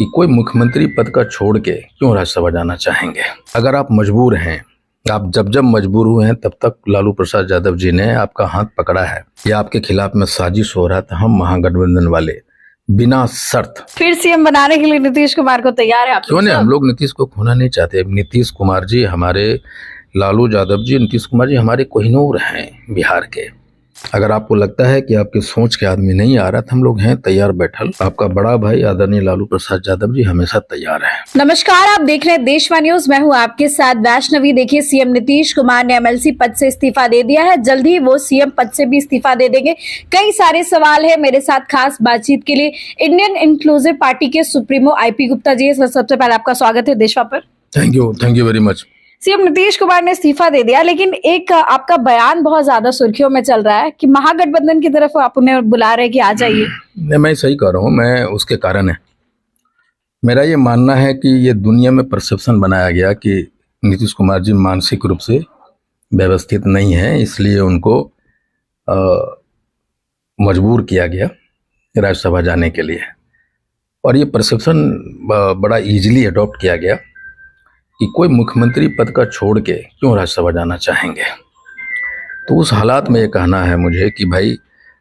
कि कोई मुख्यमंत्री पद का छोड़ के क्यों राज्यसभा जाना चाहेंगे। अगर आप मजबूर हैं, आप जब जब मजबूर हुए हैं तब तक लालू प्रसाद यादव जी ने आपका हाथ पकड़ा है या आपके खिलाफ में साजिश हो रहा था, हम महागठबंधन वाले बिना शर्त फिर सीएम बनाने के लिए नीतीश कुमार को तैयार है आप? क्यों नहीं, हम लोग नीतीश को खोना नहीं चाहते। नीतीश कुमार जी हमारे, लालू यादव जी, नीतीश कुमार जी हमारे कोहिनूर हैं बिहार के। अगर आपको लगता है कि आपकी सोच के आदमी नहीं आ रहा तो हम लोग हैं तैयार बैठल। आपका बड़ा भाई आदरणीय लालू प्रसाद यादव जी हमेशा तैयार है। नमस्कार, आप देख रहे हैं देशवा न्यूज। मैं हूं आपके साथ वैष्णवी। देखिए, सीएम नीतीश कुमार ने एमएलसी पद से इस्तीफा दे दिया है। जल्द ही वो सीएम पद से भी इस्तीफा दे देंगे। कई सारे सवाल है। मेरे साथ खास बातचीत के लिए इंडियन इंक्लूसिव पार्टी के सुप्रीमो आईपी गुप्ता जी। सबसे पहले आपका स्वागत है देशवा पर। Thank you very much. CM Nitish Kumar ने इस्तीफा दे दिया, लेकिन एक आपका बयान बहुत ज्यादा सुर्खियों में चल रहा है कि महागठबंधन की तरफ आप उन्हें बुला रहे हैं कि आ जाइए। मैं सही कह रहा हूँ, मैं उसके कारण है। मेरा ये मानना है कि ये दुनिया में परसेप्शन बनाया गया कि नीतीश कुमार जी मानसिक रूप से व्यवस्थित नहीं है, इसलिए उनको मजबूर किया गया राज्यसभा जाने के लिए। और ये परसेप्शन बड़ा इजीली अडॉप्ट किया गया कि कोई मुख्यमंत्री पद का छोड़ के क्यों राज्यसभा जाना चाहेंगे। तो उस हालात में ये कहना है मुझे कि भाई,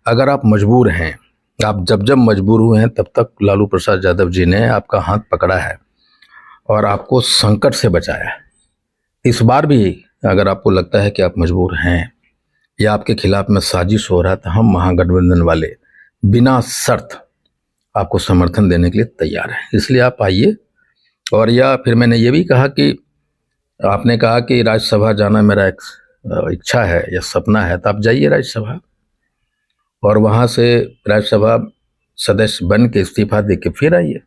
अगर आप मजबूर हैं, आप जब जब मजबूर हुए हैं तब तक लालू प्रसाद यादव जी ने आपका हाथ पकड़ा है और आपको संकट से बचाया। इस बार भी अगर आपको लगता है कि आप मजबूर हैं या आपके खिलाफ में साजिश हो रहा था, हम महागठबंधन वाले बिना शर्त आपको समर्थन देने के लिए तैयार हैं। इसलिए आप आइए। और या फिर मैंने ये भी कहा कि आपने कहा कि राज्यसभा जाना मेरा एक इच्छा है या सपना है, तो आप जाइए राज्यसभा और वहाँ से राज्यसभा सदस्य बन के इस्तीफा दे के फिर आइए,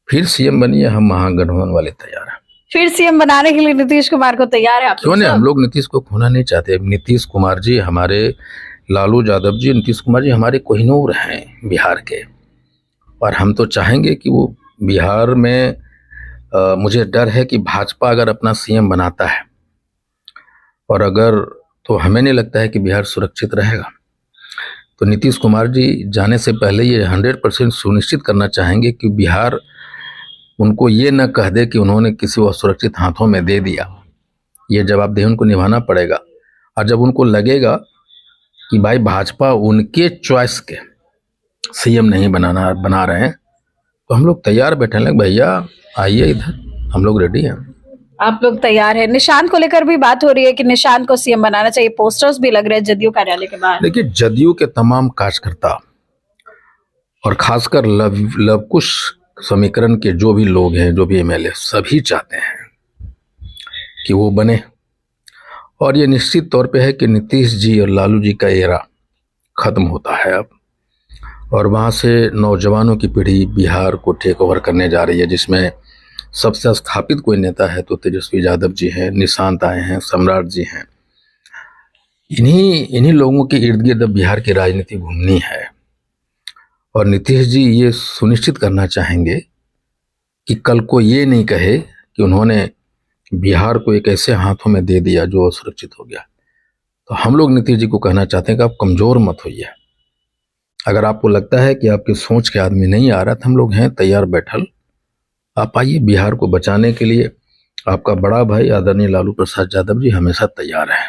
फिर सीएम बनिए। हम महागठबंधन वाले तैयार हैं। फिर सीएम बनाने के लिए नीतीश कुमार को तैयार है आप? क्यों नहीं, हम लोग नीतीश को खोना नहीं चाहते। नीतीश कुमार जी हमारे, लालू यादव जी, नीतीश कुमार जी हमारे कोहिनूर हैं बिहार के। और हम तो चाहेंगे कि वो बिहार में मुझे डर है कि भाजपा अगर अपना सीएम बनाता है और अगर, तो हमें नहीं लगता है कि बिहार सुरक्षित रहेगा। तो नीतीश कुमार जी जाने से पहले ये 100% सुनिश्चित करना चाहेंगे कि बिहार उनको ये न कह दे कि उन्होंने किसी असुरक्षित हाथों में दे दिया। ये जवाबदेही उनको निभाना पड़ेगा। और जब उनको लगेगा कि भाई भाजपा उनके चॉइस के सीएम नहीं बना रहे हैं, तो हम लोग तैयार बैठे हैं। भैया आइए इधर, हम लोग रेडी हैं। आप लोग तैयार हैं। निशांत को लेकर भी बात हो रही है कि निशांत को सीएम बनाना चाहिए। पोस्टर्स भी लग रहे हैं जदयू कार्यालय के बाहर। देखिए, जदयू के तमाम कार्यकर्ता और खासकर लवकुश समीकरण के जो भी लोग हैं, जो भी एमएलए, सभी चाहते हैं कि वो बने। और ये निश्चित तौर पे है कि नीतीश जी और लालू जी का एरा खत्म होता है अब, और वहाँ से नौजवानों की पीढ़ी बिहार को टेक ओवर करने जा रही है, जिसमें सबसे स्थापित कोई नेता है तो तेजस्वी यादव जी हैं, निशांत आए हैं, सम्राट जी हैं। इन्हीं लोगों के इर्द गिर्द बिहार की राजनीति घूमनी है। और नीतीश जी ये सुनिश्चित करना चाहेंगे कि कल को ये नहीं कहे कि उन्होंने बिहार को एक ऐसे हाथों में दे दिया जो असुरक्षित हो गया। तो हम लोग नीतीश जी को कहना चाहते हैं कि आप कमज़ोर मत होइए। अगर आपको लगता है कि आपकी सोच के आदमी नहीं आ रहा तो हम लोग हैं तैयार बैठल। आप आइए, बिहार को बचाने के लिए आपका बड़ा भाई आदरणीय लालू प्रसाद यादव जी हमेशा तैयार हैं।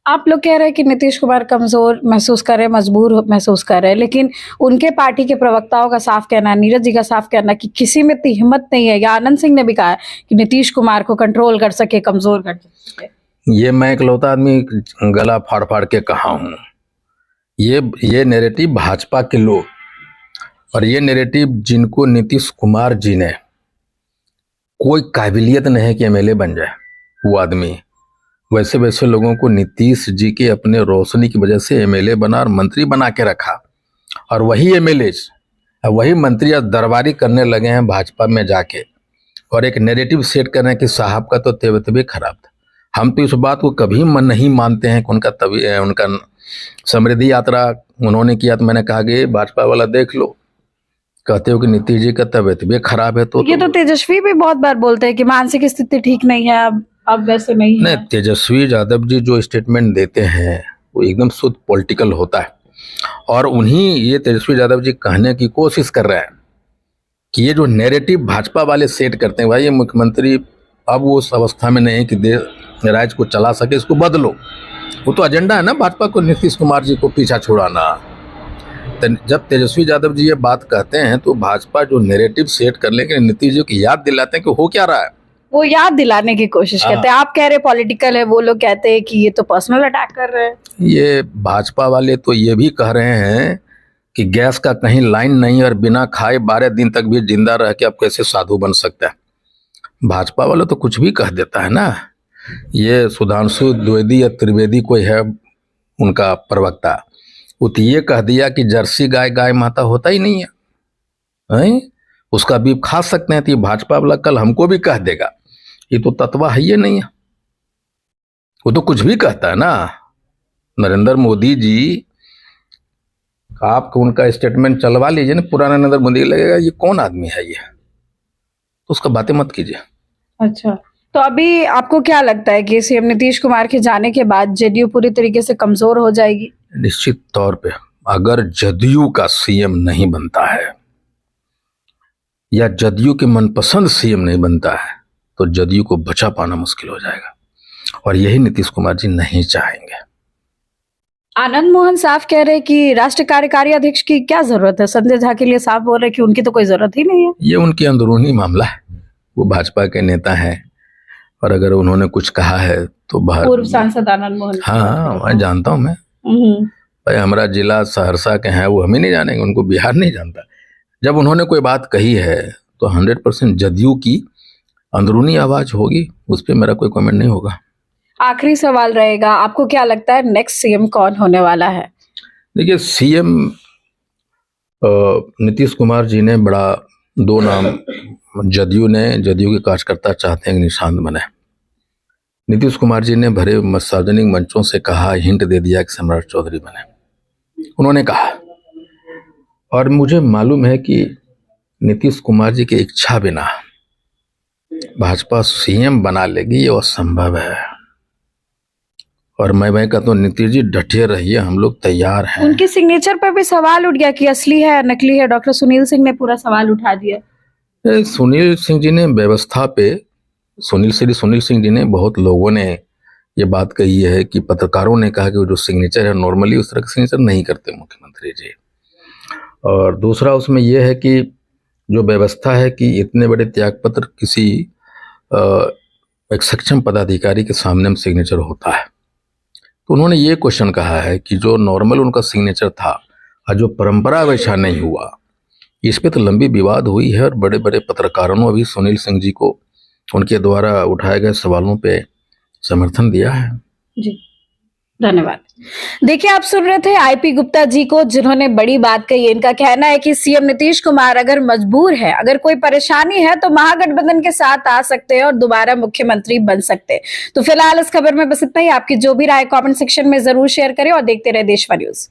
आप लोग कह रहे हैं कि नीतीश कुमार कमजोर महसूस कर रहे हैं, मजबूर महसूस कर रहे हैं, लेकिन उनके पार्टी के प्रवक्ताओं का साफ कहना, नीरज जी का साफ कहना कि किसी में इतनी हिम्मत नहीं है, या आनंद सिंह ने भी कहा कि नीतीश कुमार को कंट्रोल कर सके, कमजोर कर सके। ये मैं इकलौता आदमी गला फाड़ फाड़ के कहा हूँ। ये नैरेटिव भाजपा के लोग, और ये नैरेटिव जिनको नीतीश कुमार जी ने कोई काबिलियत नहीं है कि एमएलए बन जाए वो आदमी, वैसे लोगों को नीतीश जी के अपने रोशनी की वजह से एमएलए बना और मंत्री बना के रखा। और वही एमएलए वही मंत्री आज दरबारी करने लगे हैं भाजपा में जाके, और एक नैरेटिव सेट कर रहे हैं कि साहब का तो तबीयत खराब था। हम तो इस बात को कभी नहीं मानते हैं कि उनका समृद्धि यात्रा उन्होंने किया। तो मैंने कहा कि भाजपा वाला देख लो, कहते हो कि नीतीश जी का तबीयत भी खराब है। तो ये तो तेजस्वी भी बहुत बार बोलते हैं कि मानसिक स्थिति ठीक नहीं है, अब वैसे नहीं है। तेजस्वी यादव जी जो स्टेटमेंट देते हैं वो एकदम शुद्ध पॉलिटिकल होता है, और उन्हीं ये तेजस्वी यादव जी कहने की कोशिश कर रहे हैं कि ये जो नैरेटिव भाजपा वाले सेट करते हैं, भाई ये मुख्यमंत्री अब वो उस अवस्था में नहीं है कि देश राज्य को चला सके, इसको बदलो। वो तो एजेंडा है ना भाजपा को, नीतीश कुमार जी को पीछा छुड़ाना। जब तेजस्वी यादव जी ये बात कहते हैं तो भाजपा जो नैरेटिव सेट कर लेके नीतीश जी को याद दिलाते हैं कि हो क्या रहा है, वो याद दिलाने की कोशिश करते हैं। आप कह रहे पॉलिटिकल है, वो लोग कहते हैं कि ये तो पर्सनल अटैक कर रहे हैं। ये भाजपा वाले तो ये भी कह रहे हैं कि गैस का कहीं लाइन नहीं और बिना खाए 12 दिन तक भी जिंदा रह के आप कैसे साधु बन सकता है। भाजपा वाले तो कुछ भी कह देता है ना। ये सुधांशु द्विवेदी या त्रिवेदी कोई है उनका प्रवक्ता, वो तो ये कह दिया कि जर्सी गाय गाय माता होता ही नहीं है, उसका बीफ खा सकते हैं। तो ये भाजपा वाला कल हमको भी कह देगा, ये तो तत्वा है ये नहीं है। वो तो कुछ भी कहता है ना। नरेंद्र मोदी जी, आप उनका स्टेटमेंट चलवा लीजिए ना, पुराना नरेंद्र मोदी लगेगा ये कौन आदमी है ये, तो उसका बातें मत कीजिए। अच्छा, तो अभी आपको क्या लगता है कि सीएम नीतीश कुमार के जाने के बाद जेडीयू पूरी तरीके से कमजोर हो जाएगी? निश्चित तौर पे अगर जदयू का सीएम नहीं बनता है या जदयू के मनपसंद सीएम नहीं बनता है तो जदयू को बचा पाना मुश्किल हो जाएगा, और यही नीतीश कुमार जी नहीं चाहेंगे। आनंद मोहन साफ कह रहे हैं कि राष्ट्रीय कार्यकारी अध्यक्ष की क्या जरूरत है। संजय झा के लिए साफ बोल रहे हैं कि उनकी तो कोई जरूरत ही नहीं है। ये उनके अंदरूनी मामला है, वो भाजपा के नेता हैं और अगर उन्होंने कुछ कहा है तो पूर्व सांसद आनंद मोहन। हाँ, मैं जानता हूँ। मैं भाई हमारा जिला सहरसा के हैं, वो हमें नहीं जानेंगे, उनको बिहार नहीं जानता। जब उन्होंने कोई बात कही है तो 100% जदयू की अंदरूनी आवाज होगी, उस पर मेरा कोई कमेंट नहीं होगा। आखिरी सवाल रहेगा, आपको क्या लगता है नेक्स्ट सीएम कौन होने वाला है? देखिए, सीएम नीतीश कुमार जी ने बड़ा दो नाम जदयू के कार्यकर्ता चाहते हैं कि निशांत बने। नीतीश कुमार जी ने भरे सार्वजनिक मंचों से कहा, हिंट दे दिया कि सम्राट चौधरी बने, उन्होंने कहा। और मुझे मालूम है कि नीतीश कुमार जी की इच्छा बिना भाजपा सीएम बना लेगी, ये असंभव है। और मैं कहता हूँ नीतीश जी डटे रहिए, हम लोग तैयार हैं। उनके सिग्नेचर पर भी सवाल उठ गया कि असली है नकली है। डॉक्टर सुनील सिंह ने पूरा सवाल उठा दिया। सुनील सिंह जी ने व्यवस्था पे, सुनील सिंह जी ने, बहुत लोगों ने ये बात कही है कि पत्रकारों ने कहा कि वो जो सिग्नेचर है नॉर्मली उस तरह का सिग्नेचर नहीं करते मुख्यमंत्री जी। और दूसरा उसमें यह है कि जो व्यवस्था है कि इतने बड़े त्यागपत्र किसी एक सक्षम पदाधिकारी के सामने में सिग्नेचर होता है, तो उन्होंने ये क्वेश्चन कहा है कि जो नॉर्मल उनका सिग्नेचर था और जो परंपरा वैसा नहीं हुआ, इस पे तो लंबी विवाद हुई है। और बड़े बड़े पत्रकारों ने भी सुनील सिंह जी को उनके द्वारा उठाए गए सवालों पे समर्थन दिया है। जी, धन्यवाद। देखिए, आप सुन रहे थे आईपी गुप्ता जी को, जिन्होंने बड़ी बात कही। इनका कहना है कि सीएम नीतीश कुमार अगर मजबूर है, अगर कोई परेशानी है तो महागठबंधन के साथ आ सकते हैं और दोबारा मुख्यमंत्री बन सकते हैं। तो फिलहाल इस खबर में बस इतना ही। आपकी जो भी राय कमेंट सेक्शन में जरूर शेयर करें और देखते रहे देशवा न्यूज।